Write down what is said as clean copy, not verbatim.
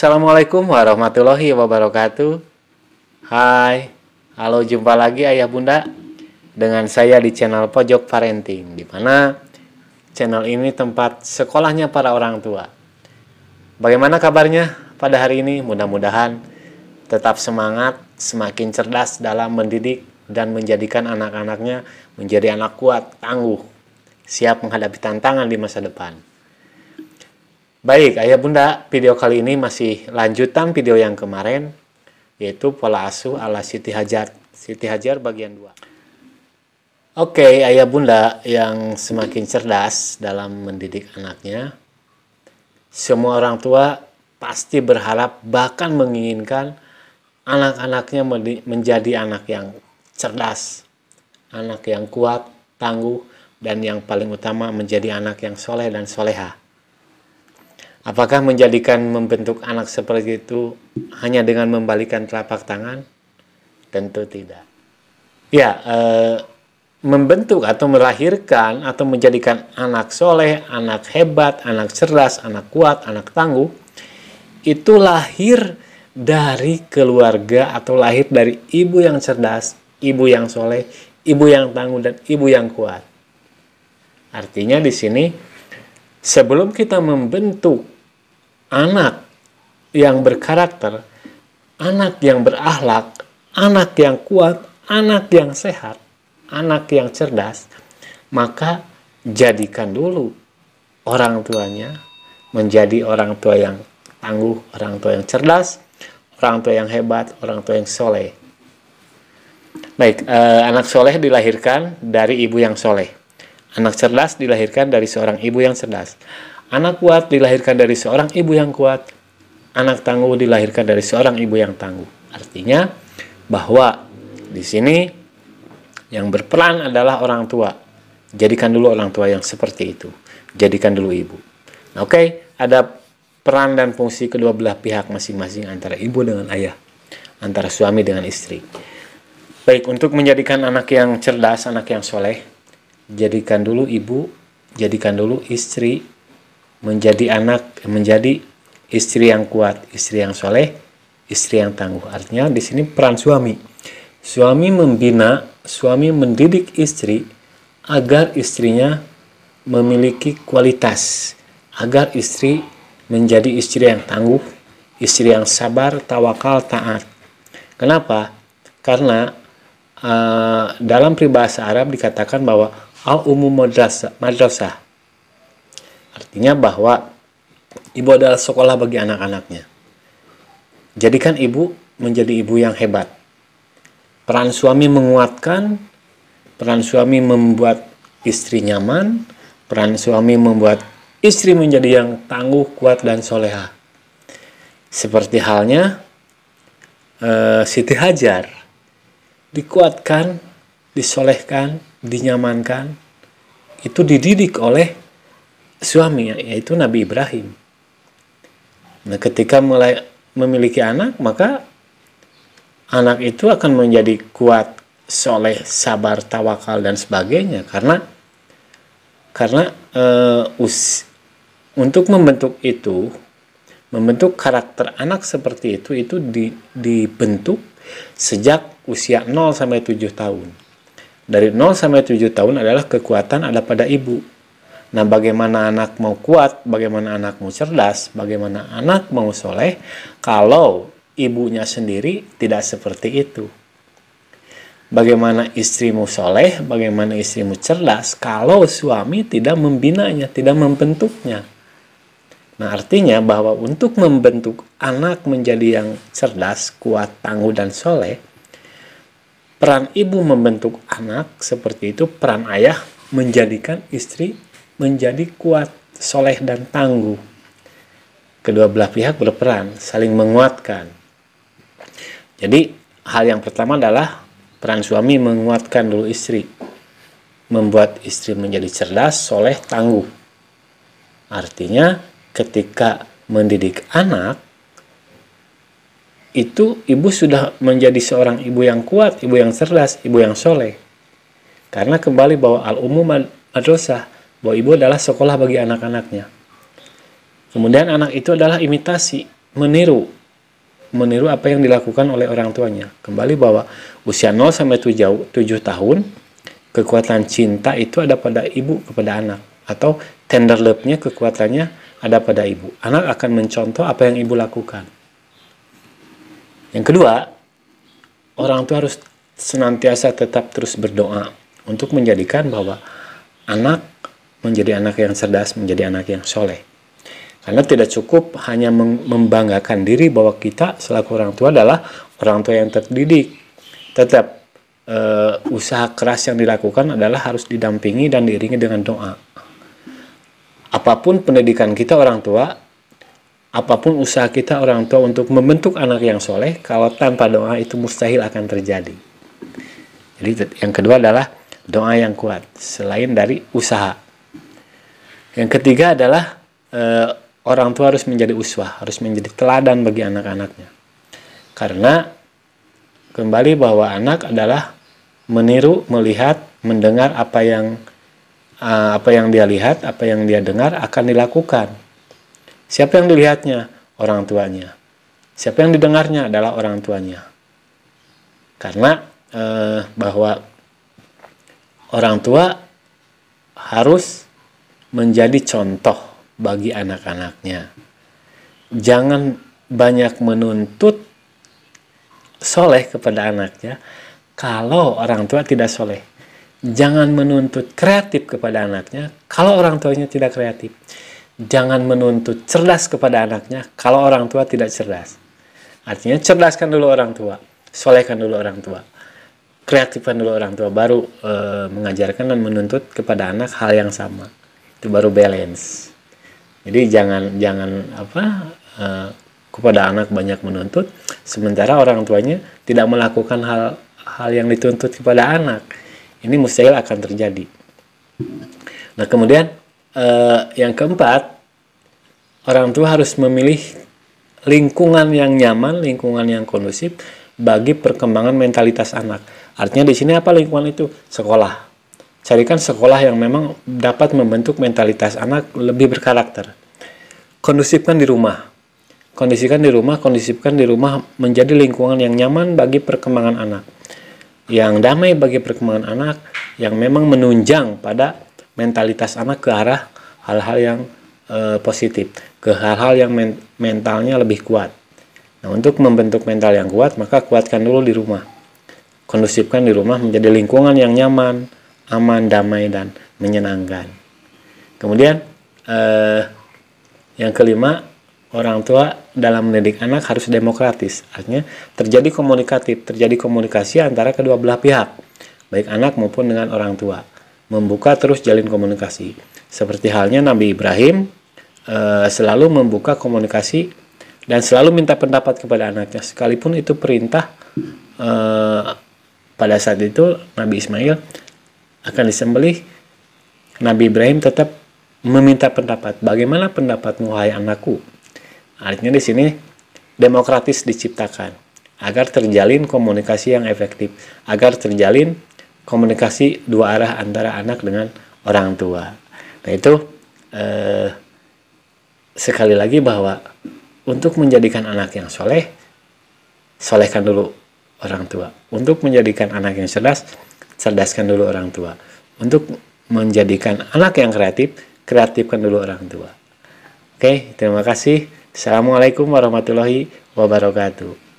Assalamualaikum warahmatullahi wabarakatuh. Hai, halo, jumpa lagi ayah bunda dengan saya di channel Pojok Parenting, di mana channel ini tempat sekolahnya para orang tua. Bagaimana kabarnya pada hari ini? Mudah-mudahan tetap semangat, semakin cerdas dalam mendidik dan menjadikan anak-anaknya menjadi anak kuat, tangguh, siap menghadapi tantangan di masa depan. Baik, ayah bunda, video kali ini masih lanjutan video yang kemarin, yaitu pola asuh ala Siti Hajar. Siti Hajar bagian 2. Oke, ayah bunda yang semakin cerdas dalam mendidik anaknya, semua orang tua pasti berharap bahkan menginginkan anak-anaknya menjadi anak yang cerdas, anak yang kuat, tangguh, dan yang paling utama menjadi anak yang soleh dan soleha. Apakah membentuk anak seperti itu hanya dengan membalikan telapak tangan? Tentu tidak. Ya, membentuk atau melahirkan atau menjadikan anak soleh, anak hebat, anak cerdas, anak kuat, anak tangguh, itu lahir dari keluarga atau lahir dari ibu yang cerdas, ibu yang soleh, ibu yang tangguh, dan ibu yang kuat. Artinya di sini, sebelum kita membentuk anak yang berkarakter, anak yang berakhlak, anak yang kuat, anak yang sehat, anak yang cerdas, maka jadikan dulu orang tuanya menjadi orang tua yang tangguh, orang tua yang cerdas, orang tua yang hebat, orang tua yang soleh. Baik, anak soleh dilahirkan dari ibu yang soleh. Anak cerdas dilahirkan dari seorang ibu yang cerdas. Anak kuat dilahirkan dari seorang ibu yang kuat. Anak tangguh dilahirkan dari seorang ibu yang tangguh. Artinya bahwa di sini yang berperan adalah orang tua. Jadikan dulu orang tua yang seperti itu. Jadikan dulu ibu. Nah, oke, ada peran dan fungsi kedua belah pihak masing-masing antara ibu dengan ayah, antara suami dengan istri. Baik, untuk menjadikan anak yang cerdas, anak yang soleh, jadikan dulu ibu, jadikan dulu istri menjadi istri yang kuat, istri yang soleh, istri yang tangguh. Artinya di sini peran suami. Suami membina, suami mendidik istri agar istrinya memiliki kualitas, agar istri menjadi istri yang tangguh, istri yang sabar, tawakal, taat. Kenapa? Karena dalam peribahasa Arab dikatakan bahwa al-ummu madrasah. Artinya bahwa ibu adalah sekolah bagi anak-anaknya. Jadikan ibu menjadi ibu yang hebat. Peran suami menguatkan, peran suami membuat istri nyaman, peran suami membuat istri menjadi yang tangguh, kuat, dan soleha. Seperti halnya Siti Hajar. Dikuatkan, disolehkan, dinyamankan, itu dididik oleh suami, yaitu Nabi Ibrahim. Nah, ketika mulai memiliki anak, maka anak itu akan menjadi kuat, soleh, sabar, tawakal, dan sebagainya. Karena untuk membentuk itu, membentuk karakter anak seperti itu dibentuk sejak usia 0 sampai 7 tahun. Dari 0 sampai 7 tahun adalah kekuatan ada pada ibu. Nah, bagaimana anak mau kuat, bagaimana anak mau cerdas, bagaimana anak mau soleh, kalau ibunya sendiri tidak seperti itu. Bagaimana istrimu soleh, bagaimana istrimu cerdas, kalau suami tidak membinanya, tidak membentuknya. Nah, artinya bahwa untuk membentuk anak menjadi yang cerdas, kuat, tangguh, dan soleh, peran ibu membentuk anak seperti itu, peran ayah menjadikan istri menjadi kuat, soleh, dan tangguh. Kedua belah pihak berperan, saling menguatkan. Jadi, hal yang pertama adalah peran suami menguatkan dulu istri. Membuat istri menjadi cerdas, soleh, tangguh. Artinya, ketika mendidik anak, itu ibu sudah menjadi seorang ibu yang kuat, ibu yang cerdas, ibu yang soleh. Karena kembali bahwa al-ummu madrasah, bahwa ibu adalah sekolah bagi anak-anaknya. Kemudian anak itu adalah imitasi. meniru apa yang dilakukan oleh orang tuanya. Kembali bahwa usia 0 sampai 7 tahun, kekuatan cinta itu ada pada ibu kepada anak, atau tender love-nya, kekuatannya ada pada ibu. Anak akan mencontoh apa yang ibu lakukan. Yang kedua, orang tua harus senantiasa tetap terus berdoa untuk menjadikan bahwa anak menjadi anak yang cerdas, menjadi anak yang soleh. Karena tidak cukup hanya membanggakan diri bahwa kita selaku orang tua adalah orang tua yang terdidik. Tetap usaha keras yang dilakukan adalah harus didampingi dan diiringi dengan doa. Apapun pendidikan kita orang tua, apapun usaha kita orang tua untuk membentuk anak yang soleh, kalau tanpa doa itu mustahil akan terjadi. Jadi yang kedua adalah doa yang kuat selain dari usaha. Yang ketiga adalah orang tua harus menjadi uswah, harus menjadi teladan bagi anak-anaknya. Karena kembali bahwa anak adalah meniru, melihat, mendengar apa yang dia lihat, apa yang dia dengar akan dilakukan. Siapa yang dilihatnya? Orang tuanya. Siapa yang didengarnya? Adalah orang tuanya. Karena bahwa orang tua harus menjadi contoh bagi anak-anaknya. Jangan banyak menuntut soleh kepada anaknya kalau orang tua tidak soleh. Jangan menuntut kreatif kepada anaknya kalau orang tuanya tidak kreatif. Jangan menuntut cerdas kepada anaknya kalau orang tua tidak cerdas. Artinya cerdaskan dulu orang tua, solehkan dulu orang tua, kreatifkan dulu orang tua, baru mengajarkan dan menuntut kepada anak hal yang sama. Itu baru balance. Jadi jangan kepada anak banyak menuntut sementara orang tuanya tidak melakukan hal yang dituntut kepada anak. Ini mustahil akan terjadi. Nah, kemudian yang keempat, orang tua harus memilih lingkungan yang nyaman, lingkungan yang kondusif bagi perkembangan mentalitas anak. Artinya di sini apa lingkungan itu? Sekolah. Carikan sekolah yang memang dapat membentuk mentalitas anak lebih berkarakter. Kondusifkan di rumah. Kondisifkan di rumah menjadi lingkungan yang nyaman bagi perkembangan anak. Yang damai bagi perkembangan anak, yang memang menunjang pada mentalitas anak ke arah hal-hal yang positif, ke hal-hal yang mentalnya lebih kuat. Nah, untuk membentuk mental yang kuat, maka kuatkan dulu di rumah. Kondusifkan di rumah menjadi lingkungan yang nyaman, aman, damai, dan menyenangkan. Kemudian yang kelima, orang tua dalam mendidik anak harus demokratis. Artinya terjadi komunikasi antara kedua belah pihak, baik anak maupun dengan orang tua. Membuka terus jalin komunikasi. Seperti halnya Nabi Ibrahim selalu membuka komunikasi dan selalu minta pendapat kepada anaknya. Sekalipun itu perintah, pada saat itu Nabi Ismail akan disembelih, Nabi Ibrahim tetap meminta pendapat. Bagaimana pendapatmu, wahai anakku? Artinya di sini demokratis diciptakan agar terjalin komunikasi yang efektif, agar terjalin komunikasi dua arah antara anak dengan orang tua. Nah, itu sekali lagi bahwa untuk menjadikan anak yang soleh, solehkan dulu orang tua. Untuk menjadikan anak yang cerdas, cerdaskan dulu orang tua. Untuk menjadikan anak yang kreatif, kreatifkan dulu orang tua. Oke, terima kasih. Assalamualaikum warahmatullahi wabarakatuh.